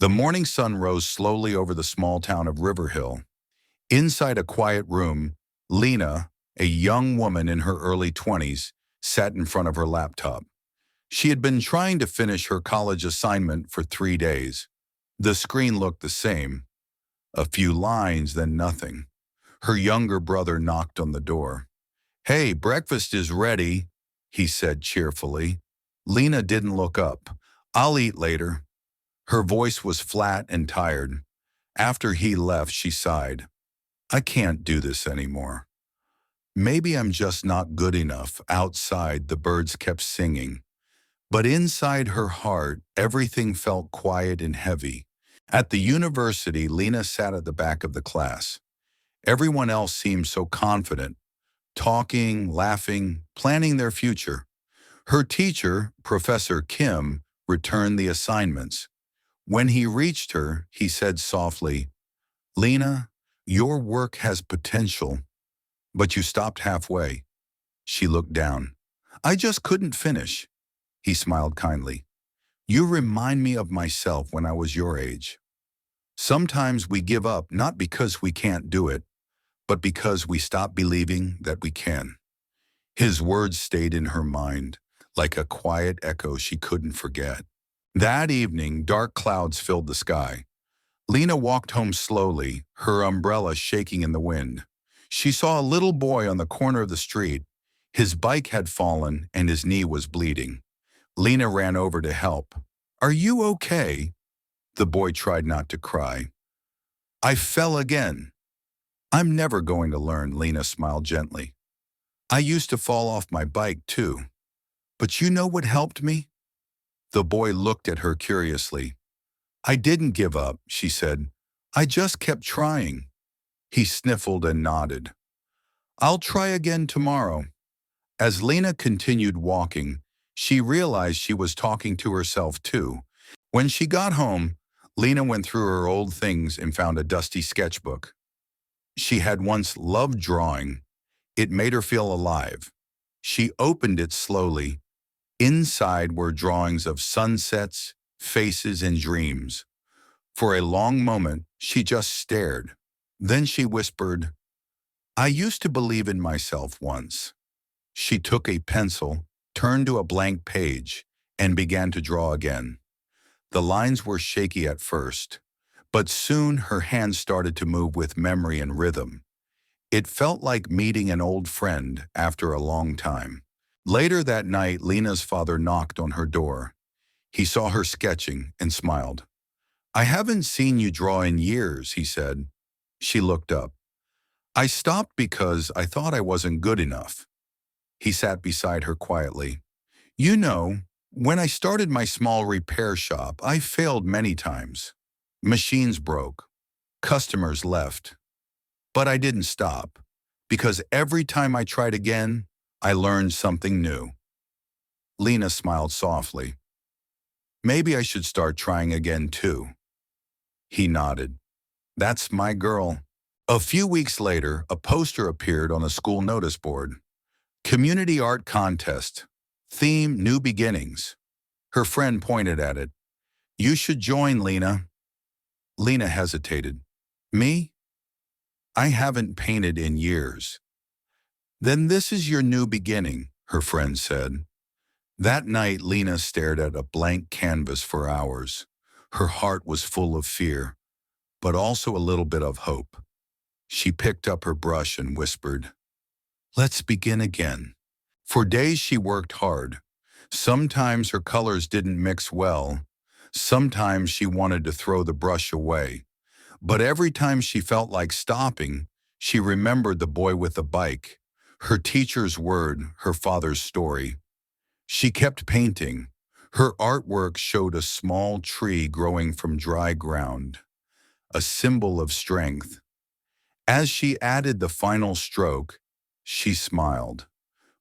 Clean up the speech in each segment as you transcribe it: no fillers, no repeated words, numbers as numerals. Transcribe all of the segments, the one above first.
The morning sun rose slowly over the small town of Riverhill. Inside a quiet room, Lena, a young woman in her early 20s, sat in front of her laptop. She had been trying to finish her college assignment for 3 days. The screen looked the same. A few lines, then nothing. Her younger brother knocked on the door. "Hey, breakfast is ready," he said cheerfully. Lena didn't look up. "I'll eat later." Her voice was flat and tired. After he left, she sighed. "I can't do this anymore. Maybe I'm just not good enough." Outside, the birds kept singing. But inside her heart, everything felt quiet and heavy. At the university, Lena sat at the back of the class. Everyone else seemed so confident, talking, laughing, planning their future. Her teacher, Professor Kim, returned the assignments. When he reached her, he said softly, "Lena, your work has potential, but you stopped halfway." She looked down. "I just couldn't finish." He smiled kindly. "You remind me of myself when I was your age. Sometimes we give up not because we can't do it, but because we stop believing that we can." His words stayed in her mind, like a quiet echo she couldn't forget. That evening, dark clouds filled the sky. Lena walked home slowly, her umbrella shaking in the wind. She saw a little boy on the corner of the street. His bike had fallen and his knee was bleeding. Lena ran over to help. "Are you okay?" The boy tried not to cry. "I fell again." "I'm never going to learn," Lena smiled gently. "I used to fall off my bike too. But you know what helped me?" The boy looked at her curiously. "I didn't give up," she said. "I just kept trying." He sniffled and nodded. "I'll try again tomorrow." As Lena continued walking, she realized she was talking to herself too. When she got home, Lena went through her old things and found a dusty sketchbook. She had once loved drawing. It made her feel alive. She opened it slowly. Inside were drawings of sunsets, faces, and dreams. For a long moment, she just stared. Then she whispered, "I used to believe in myself once." She took a pencil, turned to a blank page, and began to draw again. The lines were shaky at first, but soon her hands started to move with memory and rhythm. It felt like meeting an old friend after a long time. Later that night, Lena's father knocked on her door. He saw her sketching and smiled. "I haven't seen you draw in years," he said. She looked up. "I stopped because I thought I wasn't good enough." He sat beside her quietly. "You know, when I started my small repair shop, I failed many times. Machines broke. Customers left. But I didn't stop, because every time I tried again, I learned something new." Lena smiled softly. "Maybe I should start trying again too." He nodded. "That's my girl." A few weeks later, a poster appeared on a school notice board. "Community Art Contest. Theme, New Beginnings." Her friend pointed at it. "You should join, Lena." Lena hesitated. "Me? I haven't painted in years." "Then this is your new beginning," her friend said. That night, Lena stared at a blank canvas for hours. Her heart was full of fear, but also a little bit of hope. She picked up her brush and whispered, "Let's begin again." For days she worked hard. Sometimes her colors didn't mix well. Sometimes she wanted to throw the brush away. But every time she felt like stopping, she remembered the boy with the bike, her teacher's word, her father's story. She kept painting. Her artwork showed a small tree growing from dry ground, a symbol of strength. As she added the final stroke, she smiled.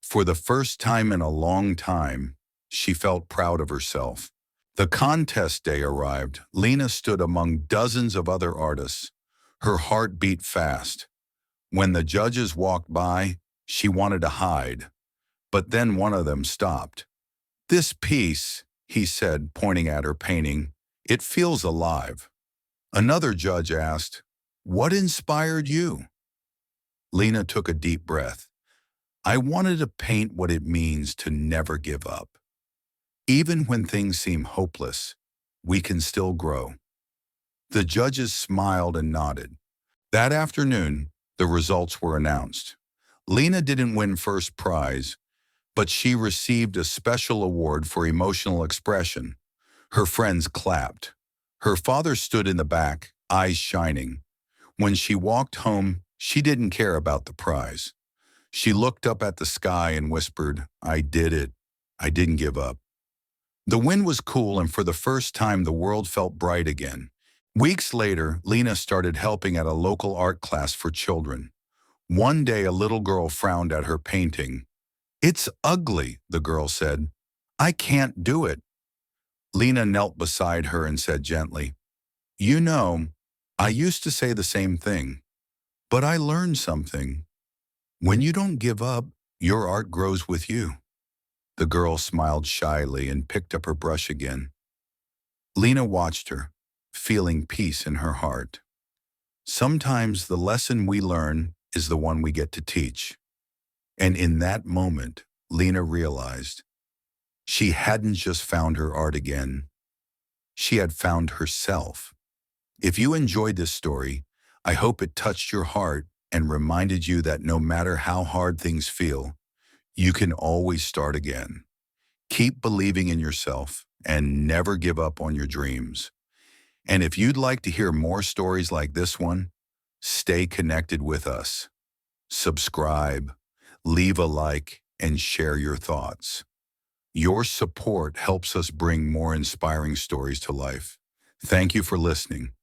For the first time in a long time, she felt proud of herself. The contest day arrived. Lena stood among dozens of other artists. Her heart beat fast. When the judges walked by, she wanted to hide. But then one of them stopped. "This piece," he said, pointing at her painting, It feels alive. Another judge asked, "What inspired you?" Lena took a deep breath. "I wanted to paint what it means to never give up. Even when things seem hopeless, we can still grow." The judges smiled and nodded. That afternoon, the results were announced. Lena didn't win first prize, but she received a special award for emotional expression. Her friends clapped. Her father stood in the back, eyes shining. When she walked home, she didn't care about the prize. She looked up at the sky and whispered, "I did it. I didn't give up." The wind was cool, and for the first time, the world felt bright again. Weeks later, Lena started helping at a local art class for children. One day, a little girl frowned at her painting. "It's ugly," the girl said. "I can't do it." Lena knelt beside her and said gently, "You know, I used to say the same thing, but I learned something. When you don't give up, your art grows with you." The girl smiled shyly and picked up her brush again. Lena watched her, feeling peace in her heart. Sometimes the lesson we learn is the one we get to teach. And in that moment, Lena realized she hadn't just found her art again. She had found herself. If you enjoyed this story, I hope it touched your heart and reminded you that no matter how hard things feel, you can always start again. Keep believing in yourself and never give up on your dreams. And if you'd like to hear more stories like this one, stay connected with us. Subscribe, leave a like, and share your thoughts. Your support helps us bring more inspiring stories to life. Thank you for listening.